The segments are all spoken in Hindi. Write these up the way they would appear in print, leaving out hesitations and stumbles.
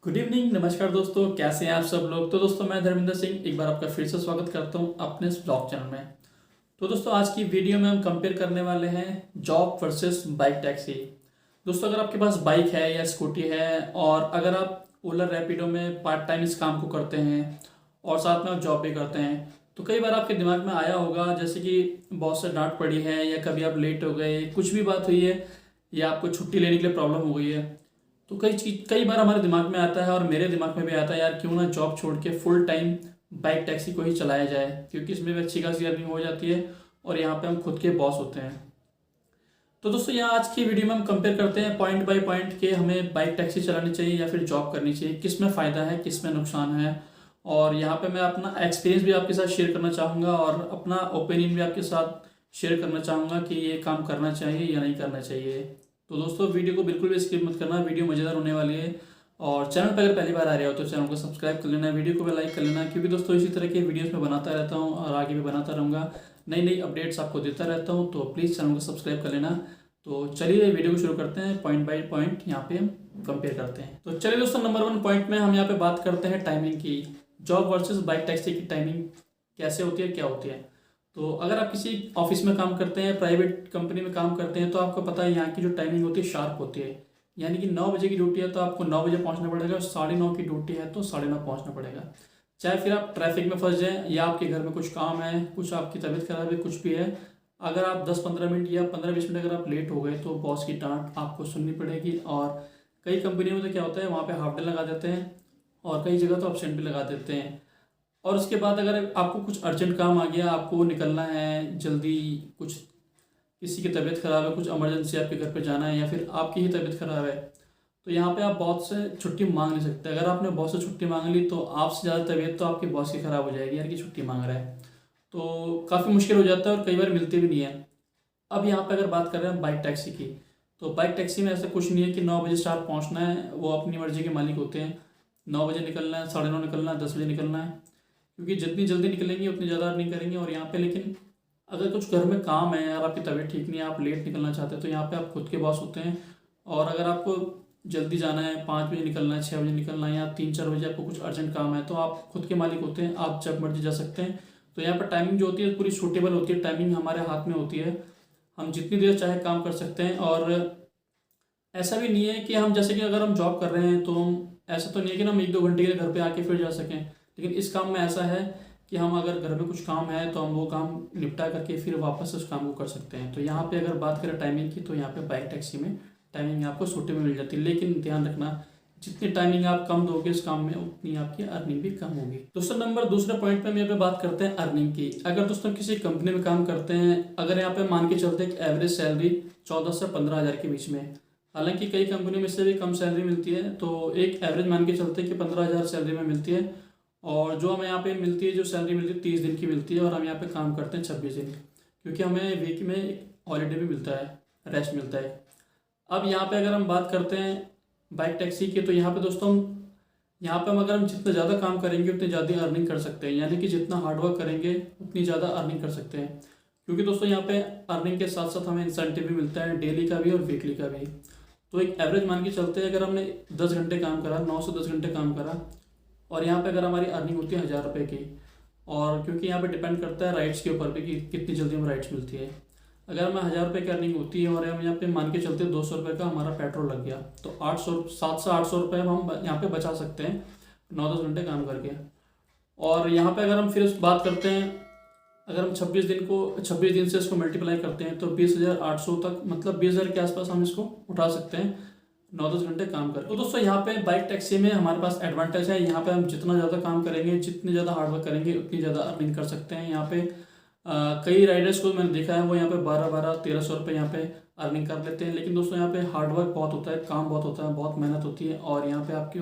गुड इवनिंग, नमस्कार दोस्तों। कैसे हैं आप सब लोग। तो दोस्तों मैं धर्मेंद्र सिंह एक बार आपका फिर से स्वागत करता हूं अपने इस ब्लॉग चैनल में। तो दोस्तों आज की वीडियो में हम कंपेयर करने वाले हैं जॉब वर्सेस बाइक टैक्सी। दोस्तों अगर आपके पास बाइक है या स्कूटी है और अगर आप ओला रैपिडो में पार्ट टाइम इस काम को करते हैं और साथ में आप जॉब भी करते हैं तो कई बार आपके दिमाग में आया होगा जैसे कि बॉस से डांट पड़ी है या कभी आप लेट हो गए, कुछ भी बात हुई है या आपको छुट्टी लेने के लिए प्रॉब्लम हो गई है। तो कई बार हमारे दिमाग में आता है और मेरे दिमाग में भी आता है यार क्यों ना जॉब छोड़ के फुल टाइम बाइक टैक्सी को ही चलाया जाए, क्योंकि इसमें भी अच्छी खासी अर्निंग हो जाती है और यहाँ पे हम खुद के बॉस होते हैं। तो दोस्तों यहाँ आज की वीडियो में हम कंपेयर करते हैं पॉइंट बाय पॉइंट के हमें बाइक टैक्सी चलानी चाहिए या फिर जॉब करनी चाहिए, किस में फ़ायदा है किस में नुकसान है। और यहाँ पे मैं अपना एक्सपीरियंस भी आपके साथ शेयर करना चाहूँगा और अपना ओपिनियन भी आपके साथ शेयर करना चाहूँगा कि ये काम करना चाहिए या नहीं करना चाहिए। तो दोस्तों वीडियो को बिल्कुल भी स्किप मत करना, वीडियो मज़ेदार होने वाली है। और चैनल पर अगर पहली बार आ रहे हो तो चैनल को सब्सक्राइब कर लेना, वीडियो को भी लाइक कर लेना, क्योंकि दोस्तों इसी तरह के वीडियोस में बनाता रहता हूँ और आगे भी बनाता रहूँगा, नई नई अपडेट्स आपको देता रहता हूँ। तो प्लीज़ चैनल को सब्सक्राइब कर लेना। तो चलिए वीडियो को शुरू करते हैं, पॉइंट बाय पॉइंट यहाँ पे हम कंपेयर करते हैं। तो चलिए दोस्तों नंबर 1 पॉइंट में हम यहाँ पे बात करते हैं टाइमिंग की। जॉब वर्सेस बाइक टैक्सी की टाइमिंग कैसे होती है, क्या होती है। तो अगर आप किसी ऑफिस में काम करते हैं, प्राइवेट कंपनी में काम करते हैं, तो आपको पता है यहाँ की जो टाइमिंग होती है शार्प होती है। यानी कि 9 बजे की ड्यूटी है तो आपको 9 बजे पहुँचना पड़ेगा और 9:30 की ड्यूटी है तो 9:30 पहुँचना पड़ेगा। चाहे फिर आप ट्रैफिक में फंस जाएं या आपके घर में कुछ काम है, कुछ आपकी तबीयत खराब है, कुछ भी है, अगर आप 10-15 मिनट या 15-20 मिनट अगर आप लेट हो गए तो बॉस की डांट आपको सुननी पड़ेगी। और कई कंपनियों में तो क्या होता है वहाँ पे हाफ डे लगा देते हैं और कई जगह तो एब्सेंट भी लगा देते हैं। और उसके बाद अगर आपको कुछ अर्जेंट काम आ गया, आपको निकलना है जल्दी, कुछ किसी की तबीयत ख़राब है, कुछ इमरजेंसी आपके घर पे जाना है या फिर आपकी ही तबीयत ख़राब है, तो यहाँ पे आप बॉस से छुट्टी मांग नहीं सकते। अगर आपने बॉस से छुट्टी मांग ली तो आपसे ज़्यादा तबीयत तो आपके बॉस की ख़राब हो जाएगी यार कि छुट्टी मांग रहा है। तो काफ़ी मुश्किल हो जाता है और कई बार मिलती भी नहीं है। अब यहाँ पे अगर बात कर रहे हैं बाइक टैक्सी की, तो बाइक टैक्सी में ऐसा कुछ नहीं है कि 9 बजे से आप पहुँचना है, वो अपनी मर्जी के मालिक होते हैं। 9 बजे निकलना है, 9:30 निकलना है, 10 बजे निकलना है, क्योंकि जितनी जल्दी निकलेंगे उतनी ज़्यादा अर्निंग करेंगे। और यहाँ पे लेकिन अगर कुछ घर में काम है यार, आपकी तबीयत ठीक नहीं है, आप लेट निकलना चाहते हैं, तो यहाँ पे आप खुद के बॉस होते हैं। और अगर आपको जल्दी जाना है, 5 बजे निकलना है, 6 बजे निकलना है या 3-4 बजे आपको कुछ अर्जेंट काम है, तो आप खुद के मालिक होते हैं, आप जब मर्जी जा सकते हैं। तो यहाँ पर टाइमिंग जो होती है पूरी सूटेबल होती है, टाइमिंग हमारे हाथ में होती है, हम जितनी देर चाहे काम कर सकते हैं। और ऐसा भी नहीं है कि हम जैसे कि अगर हम जॉब कर रहे हैं तो हम ऐसा तो नहीं है कि हम 1-2 घंटे के लिए घर पे आके फिर जा सकें, लेकिन इस काम में ऐसा है कि हम अगर घर में कुछ काम है तो हम वो काम निपटा करके फिर वापस उस काम को कर सकते हैं। तो यहाँ पे अगर बात करें टाइमिंग की, तो यहाँ पे बाइक टैक्सी में टाइमिंग आपको सूटेबल मिल जाती है, लेकिन ध्यान रखना जितनी टाइमिंग आप कम दोगे इस काम में उतनी आपकी अर्निंग भी कम होगी। दोस्तों नंबर दूसरे पॉइंट पे हम यहाँ पे बात करते हैं अर्निंग की। अगर दोस्तों किसी कंपनी में काम करते हैं, अगर यहाँ पे मान के चलते हैं कि एवरेज सैलरी 14 से 15 हज़ार के बीच में, हालांकि कई कंपनियों में इससे भी कम सैलरी मिलती है, तो एक एवरेज मान के चलते हैं कि 15 हज़ार सैलरी में मिलती है। और जो हमें यहाँ पे मिलती है, जो सैलरी मिलती है 30 दिन की मिलती है और हम यहाँ पे काम करते हैं 26 दिन, क्योंकि हमें वीक में एक हॉलीडे भी मिलता है, रेस्ट मिलता है। अब यहाँ पे अगर हम बात करते हैं बाइक टैक्सी की, तो यहाँ पे दोस्तों हम अगर हम जितना ज़्यादा काम करेंगे उतनी ज़्यादा अर्निंग कर सकते हैं, यानी कि जितना हार्डवर्क करेंगे उतनी ज़्यादा अर्निंग कर सकते हैं। क्योंकि दोस्तों यहाँ पे अर्निंग के साथ साथ हमें इंसेंटिव भी मिलता है, डेली का भी और वीकली का भी। तो एक एवरेज मान के चलते हैं, अगर हमने 10 घंटे काम करा, 9 से 10 घंटे काम करा, और यहाँ पे अगर हमारी अर्निंग होती है 1,000 रुपये की, और क्योंकि यहाँ पे डिपेंड करता है राइट्स के ऊपर भी कि कितनी जल्दी हमें राइट्स मिलती है। अगर हमें 1,000 रुपये की अर्निंग होती है और हम यहाँ पे मान के चलते 200 रुपये का हमारा पेट्रोल लग गया, तो 7 से 800 रुपये हम यहाँ पे बचा सकते हैं 9-10 घंटे काम करके। और यहाँ पे अगर हम फिर बात करते हैं, अगर हम 26 दिन से इसको मल्टीप्लाई करते हैं तो 20,800 तक, मतलब 20,000 के आसपास हम इसको उठा सकते हैं 9-10 घंटे काम कर। तो दोस्तों यहाँ पे बाइक टैक्सी में हमारे पास एडवांटेज है, यहाँ पे हम जितना ज़्यादा काम करेंगे, जितने ज़्यादा हार्डवर्क करेंगे उतनी ज़्यादा अर्निंग कर सकते हैं। यहाँ पे कई राइडर्स को मैंने देखा है वो यहाँ पे 1200-1300 रुपये यहाँ पे अर्निंग कर लेते हैं। लेकिन दोस्तों यहाँ पे हार्डवर्क बहुत होता है, काम बहुत होता है, बहुत मेहनत होती है, और यहाँ पे आपके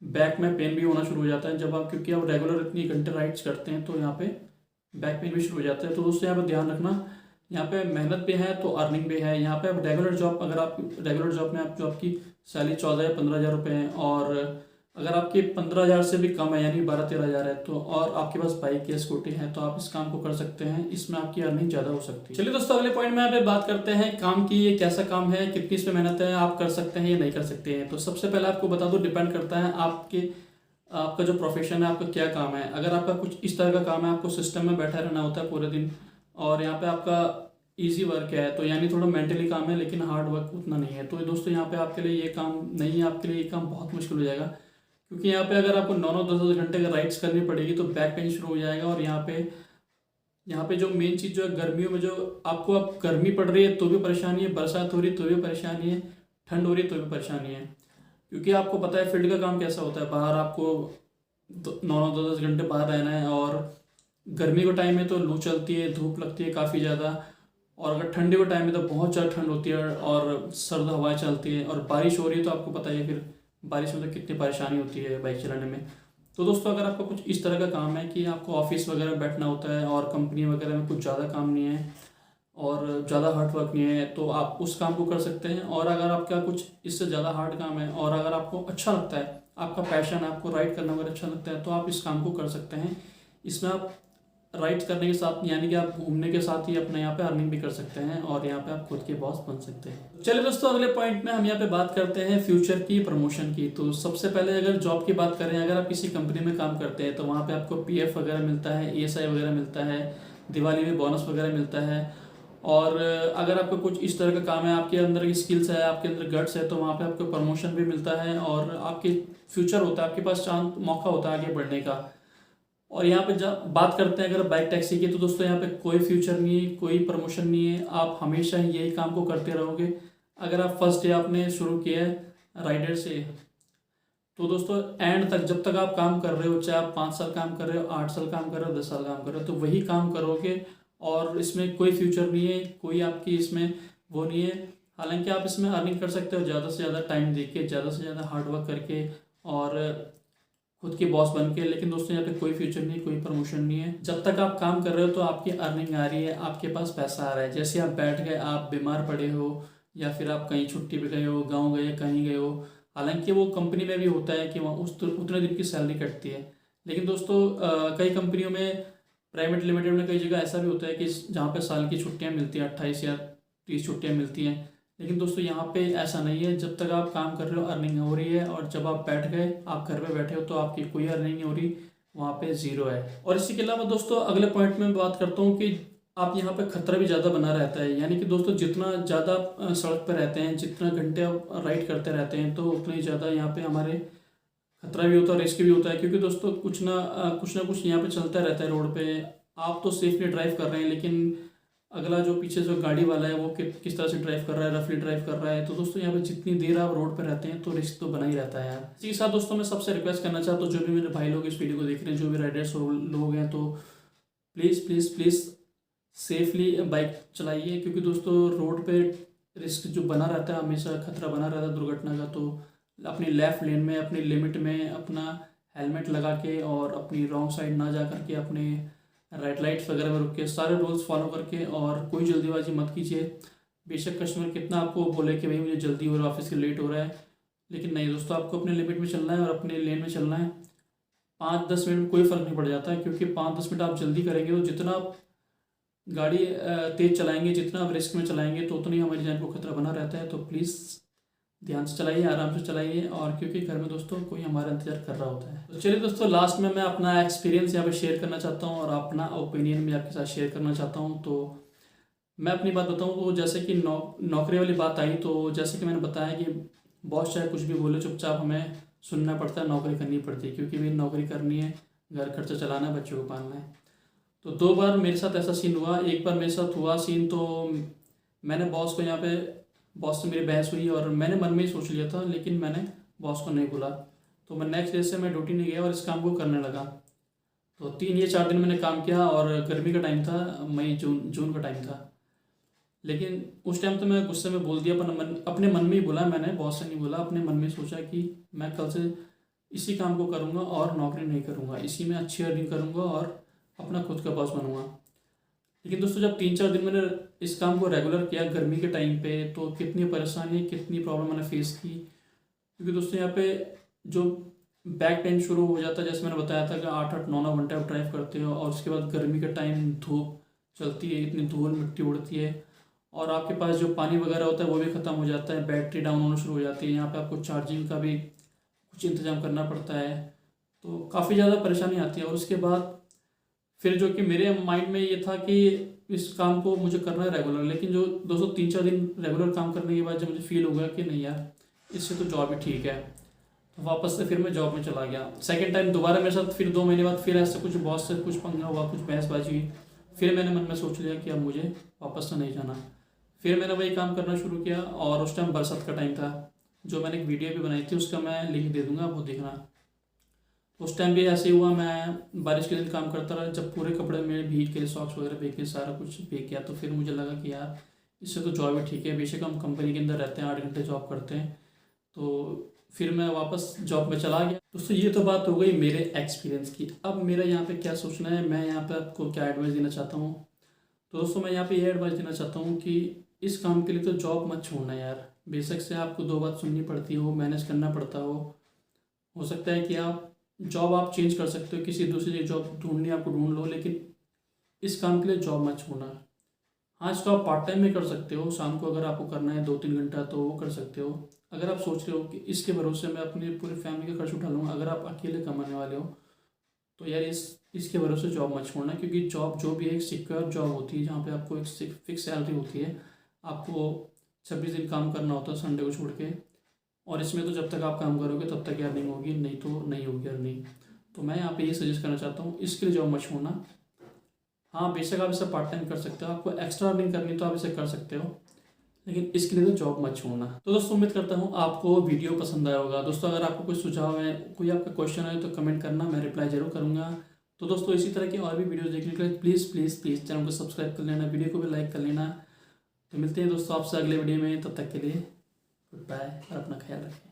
बैक में पेन भी होना शुरू हो जाता है जब आप, क्योंकि आप रेगुलर इतनी घंटे राइड्स करते हैं तो यहाँ पे बैक पेन भी शुरू हो जाता है। तो दोस्तों यहाँ पे ध्यान रखना, यहाँ पे मेहनत भी है तो अर्निंग भी है। यहाँ पे आप रेगुलर जॉब, अगर आप रेगुलर जॉब में आप जो आपकी सैलरी 14 या 15 हज़ार रुपये है और अगर आपके 15,000 से भी कम है यानी 12-13 हज़ार है तो, और आपके पास बाइक या स्कूटी है तो आप इस काम को कर सकते हैं, इसमें आपकी अर्निंग ज़्यादा हो सकती है। चलिए दोस्तों, अगले पॉइंट में यहाँ पे बात करते हैं काम की। ये कैसा काम है, कितनी इसमें मेहनत है, आप कर सकते हैं या नहीं कर सकते हैं। तो सबसे पहले आपको बता दो, डिपेंड करता है आपका जो प्रोफेशन है, आपका क्या काम है। अगर आपका कुछ इस तरह का काम है, आपको सिस्टम में बैठा रहना होता है पूरे दिन, और यहाँ पे आपका इजी वर्क है, तो यानी थोड़ा मेंटली काम है लेकिन हार्ड वर्क उतना नहीं है, तो दोस्तों यहाँ पे आपके लिए ये काम नहीं है, आपके लिए ये काम बहुत मुश्किल हो जाएगा। क्योंकि यहाँ पे अगर आपको 9-9 10-10 घंटे का राइड्स करनी पड़ेगी तो बैक पेन शुरू हो जाएगा। और यहाँ पे जो मेन चीज़ जो है, गर्मियों में जो आपको अब गर्मी पड़ रही है तो भी परेशानी है, बरसात हो रही है तो भी परेशानी है, ठंड हो रही है तो भी परेशानी है। क्योंकि आपको पता है फील्ड का काम कैसा होता है, बाहर आपको 9-9 10-10 घंटे बाहर रहना है, और गर्मी का टाइम है तो लू चलती है, धूप लगती है काफ़ी ज़्यादा, और अगर ठंडी का टाइम है तो बहुत ज़्यादा ठंड होती है और सर्द हवाएं चलती है, और बारिश हो रही है तो आपको पता है फिर बारिश में तो कितनी परेशानी होती है बाइक चलाने में। तो दोस्तों, अगर आपका कुछ इस तरह का काम है कि आपको ऑफिस वगैरह में बैठना होता है और कंपनी वगैरह में कुछ ज़्यादा काम नहीं है और ज़्यादा हार्ड वर्क नहीं है, तो आप उस काम को कर सकते हैं। और अगर आपका कुछ इससे ज़्यादा हार्ड काम है और अगर आपको अच्छा लगता है, आपका पैशन है, आपको राइड करना अगर अच्छा लगता है, तो आप इस काम को कर सकते हैं। इसमें आप राइड्स करने के साथ यानी कि आप घूमने के साथ ही अपने यहाँ पे अर्निंग भी कर सकते हैं और यहाँ पे आप खुद के बॉस बन सकते हैं। चलिए दोस्तों, अगले पॉइंट में हम यहाँ पे बात करते हैं फ्यूचर की, प्रमोशन की। तो सबसे पहले अगर जॉब की बात करें, अगर आप किसी कंपनी में काम करते हैं तो वहाँ पे आपको पीएफ वगैरह मिलता है, ईएसआई वगैरह मिलता है, दिवाली में बोनस वगैरह मिलता है। और अगर आपको कुछ इस तरह का काम है, आपके अंदर की स्किल्स है, आपके अंदर गट्स है, तो वहाँ पे आपको प्रमोशन भी मिलता है और आपके फ्यूचर होता है, आपके पास चांस मौका होता है आगे बढ़ने का। और यहाँ पे जब बात करते हैं अगर बाइक टैक्सी की, तो दोस्तों यहाँ पे कोई फ्यूचर नहीं है, कोई प्रमोशन नहीं है, आप हमेशा ही यही काम को करते रहोगे। अगर आप फर्स्ट डे आपने शुरू किया है राइडर से, तो दोस्तों एंड तक जब तक आप काम कर रहे हो, चाहे आप 5 साल काम कर रहे हो, 8 साल काम कर रहे हो, 10 साल काम कर रहे हो, तो वही काम करोगे और इसमें कोई फ्यूचर नहीं है, कोई आपकी इसमें वो नहीं है। हालांकि आप इसमें अर्निंग कर सकते हो ज़्यादा से ज़्यादा टाइम दे के, ज़्यादा से ज़्यादा हार्डवर्क करके और खुद के बॉस बन के, लेकिन दोस्तों यहाँ पे कोई फ्यूचर नहीं, कोई प्रमोशन नहीं है। जब तक आप काम कर रहे हो तो आपकी अर्निंग आ रही है, आपके पास पैसा आ रहा है। जैसे आप बैठ गए, आप बीमार पड़े हो या फिर आप कहीं छुट्टी पे गए हो, गाँव गए, कहीं गए हो, हालांकि वो कंपनी में भी होता है कि वहाँ उतने दिन की सैलरी कटती है। लेकिन दोस्तों कई कंपनियों में, प्राइवेट लिमिटेड में कई जगह ऐसा भी होता है कि जहाँ पे साल की छुट्टियाँ मिलती हैं, 28 या 30 छुट्टियाँ मिलती हैं। लेकिन दोस्तों यहाँ पे ऐसा नहीं है, जब तक आप काम कर रहे हो अर्निंग हो रही है, और जब आप बैठ गए, आप घर पे बैठे हो, तो आपकी कोई अर्निंग नहीं हो रही, वहाँ पे ज़ीरो है। और इसी के अलावा दोस्तों अगले पॉइंट में बात करता हूँ कि आप यहाँ पे खतरा भी ज़्यादा बना रहता है। यानी कि दोस्तों जितना ज़्यादा सड़क पर रहते हैं, जितना घंटे आप राइड करते रहते हैं, तो उतना ही ज़्यादा यहाँ पे हमारे खतरा भी होता है, रिस्क भी होता है। क्योंकि दोस्तों कुछ ना कुछ यहाँ पे चलता रहता है रोड पे। आप तो सेफली ड्राइव कर रहे हैं, लेकिन अगला जो पीछे जो गाड़ी वाला है वो किस तरह से ड्राइव कर रहा है, रफली ड्राइव कर रहा है। तो दोस्तों यहाँ पे जितनी देर आप रोड पर रहते हैं तो रिस्क तो बना ही रहता है यार। इसी के साथ दोस्तों मैं सबसे रिक्वेस्ट करना चाहता हूँ, जो भी मेरे भाई लोग इस वीडियो को देख रहे हैं, जो भी राइडर्स लोग हैं, तो please please please safely bike चलाइए। क्योंकि दोस्तों रोड पे रिस्क जो बना रहता है, हमेशा खतरा बना रहता है दुर्घटना का। तो अपनी लेफ़्ट लेन में, अपनी लिमिट में अपना हेलमेट लगा के, और अपनी रॉन्ग साइड ना जा करके, अपने रेड लाइट्स वगैरह में रुक के, सारे रूल्स फॉलो करके, और कोई जल्दीबाजी मत कीजिए। बेशक कस्टमर कितना आपको बोले कि भाई मुझे जल्दी हो रहा है, ऑफिस के लेट हो रहा है, लेकिन नहीं दोस्तों, आपको अपने लिमिट में चलना है और अपने लेन में चलना है। 5-10 मिनट में कोई फ़र्क नहीं पड़ जाता है, क्योंकि 5-10 मिनट आप जल्दी करेंगे तो जितना आप गाड़ी तेज़ चलाएंगे, जितना आप रिस्क में चलाएंगे, तो उतना ही हमारी जान को खतरा बना रहता है। तो प्लीज़ ध्यान से चलाइए, आराम से चलाइए, और क्योंकि घर में दोस्तों कोई हमारा इंतजार कर रहा होता है। तो चलिए दोस्तों, लास्ट में मैं अपना एक्सपीरियंस यहाँ पे शेयर करना चाहता हूँ और अपना ओपिनियन भी आपके साथ शेयर करना चाहता हूँ। तो मैं अपनी बात बताऊँ तो जैसे कि नौकरी वाली बात आई, तो जैसे कि मैंने बताया कि बॉस चाहे कुछ भी बोले, चुपचाप हमें सुनना पड़ता है, नौकरी करनी पड़ती है। क्योंकि भाई नौकरी करनी है, घर खर्चा चलाना है, बच्चों को पालना है। तो 2 बार मेरे साथ ऐसा सीन हुआ। एक बार मेरे साथ हुआ सीन, तो मैंने बॉस को यहाँ पे, बॉस से मेरी बहस हुई और मैंने मन में ही सोच लिया था, लेकिन मैंने बॉस को नहीं बोला। तो मैं नेक्स्ट डे से मैं ड्यूटी नहीं गया और इस काम को करने लगा। तो 3 या 4 दिन मैंने काम किया, और गर्मी का टाइम था, मई जून का टाइम था। लेकिन उस टाइम तो मैं गुस्से में बोल दिया, अपने मन में ही बोला, मैंने बॉस से नहीं बोला। अपने मन में सोचा कि मैं कल से इसी काम को करूँगा और नौकरी नहीं करूँगा, इसी में अच्छी अर्निंग करूँगा और अपना खुद का बॉस बनूँगा। लेकिन दोस्तों जब 3-4 दिन मैंने इस काम को रेगुलर किया गर्मी के टाइम पे, तो कितनी परेशानी, कितनी प्रॉब्लम मैंने फेस की। क्योंकि दोस्तों यहाँ पे जो बैक पेन शुरू हो जाता है। जैसे मैंने बताया था कि 8-8 9 9 घंटे आप ड्राइव करते हो, और उसके बाद गर्मी के टाइम धूप चलती है, इतनी धूल मिट्टी उड़ती है, और आपके पास जो पानी वगैरह होता है वो भी ख़त्म हो जाता है, बैटरी डाउन होना शुरू हो जाती है। यहाँ पे आपको चार्जिंग का भी कुछ इंतज़ाम करना पड़ता है, तो काफ़ी ज़्यादा परेशानी आती है। और उसके बाद फिर जो कि मेरे माइंड में ये था कि इस काम को मुझे करना है रेगुलर, लेकिन जो दोस्तों 3-4 दिन रेगुलर काम करने के बाद जब मुझे फील हो गया कि नहीं यार, इससे तो जॉब ही ठीक है, तो वापस से फिर मैं जॉब में चला गया। सेकंड टाइम दोबारा मेरे साथ फिर 2 महीने बाद फिर ऐसे कुछ बॉस से कुछ पंगा हुआ, कुछ बहसबाजी हुई। फिर मैंने मन में सोच लिया कि अब मुझे वापस से नहीं जाना। फिर मैंने वही काम करना शुरू किया, और उस टाइम बरसात का टाइम था। जो मैंने एक वीडियो भी बनाई थी उसका मैं लिंक दे दूंगा, वो देखना। उस टाइम भी ऐसे ही हुआ, मैं बारिश के दिन काम करता रहा, जब पूरे कपड़े मेरे भीग के, सॉक्स वगैरह भीग के, सारा कुछ भीग गया, तो फिर मुझे लगा कि यार इससे तो जॉब ही ठीक है। बेशक हम कंपनी के अंदर रहते हैं, 8 घंटे जॉब करते हैं, तो फिर मैं वापस जॉब में चला गया। दोस्तों ये तो बात हो गई मेरे एक्सपीरियंस की। अब मेरा यहाँ पे क्या सोचना है, मैं यहाँ पे आपको क्या एडवाइस देना चाहता हूँ। तो दोस्तों मैं यहाँ पे ये एडवाइस देना चाहता हूँ कि इस काम के लिए तो जॉब मत छोड़ना यार। बेशक से आपको 2 बात सुननी पड़ती हो, मैनेज करना पड़ता हो सकता है कि आप जॉब आप चेंज कर सकते हो, किसी दूसरी जॉब ढूंढनी आपको ढूंढ लो, लेकिन इस काम के लिए जॉब मत छोड़ना। हाँ, इसको आप पार्ट टाइम में कर सकते हो, शाम को अगर आपको करना है 2-3 घंटा तो वो कर सकते हो। अगर आप सोच रहे हो कि इसके भरोसे मैं अपनी पूरी फैमिली का खर्च उठा लूँगा, अगर आप अकेले कमाने वाले हो, तो यार इसके भरोसे जॉब मत छोड़ना। क्योंकि जॉब जो भी एक सिक्योर जॉब होती है, जहाँ पे आपको एक फिक्स सैलरी होती है, आपको 26 दिन काम करना होता है संडे को छोड़ के, और इसमें तो जब तक आप काम करोगे तब तक अर्निंग होगी, नहीं तो नहीं होगी अर्निंग। तो मैं यहाँ पे ये सजेस्ट करना चाहता हूँ, इसके लिए जॉब मत छोड़ना। हाँ, बेशक आप इसे पार्ट टाइम कर सकते हो, आपको एक्स्ट्रा अर्निंग करनी तो आप इसे कर सकते हो, लेकिन इसके लिए तो जॉब मत छोड़ना। तो दोस्तों उम्मीद करता हूँ आपको वीडियो पसंद आया होगा। दोस्तों अगर आपको कोई सुझाव है, कोई आपका क्वेश्चन है, तो कमेंट करना, मैं रिप्लाई जरूर करूँगा। तो दोस्तों इसी तरह की और भी वीडियोस देखने के लिए प्लीज़ प्लीज़ प्लीज़ चैनल को सब्सक्राइब कर लेना, वीडियो को भी लाइक कर लेना। तो मिलते हैं दोस्तों आपसे अगले वीडियो में, तब तक के लिए गुड बाय और अपना ख्याल रखें।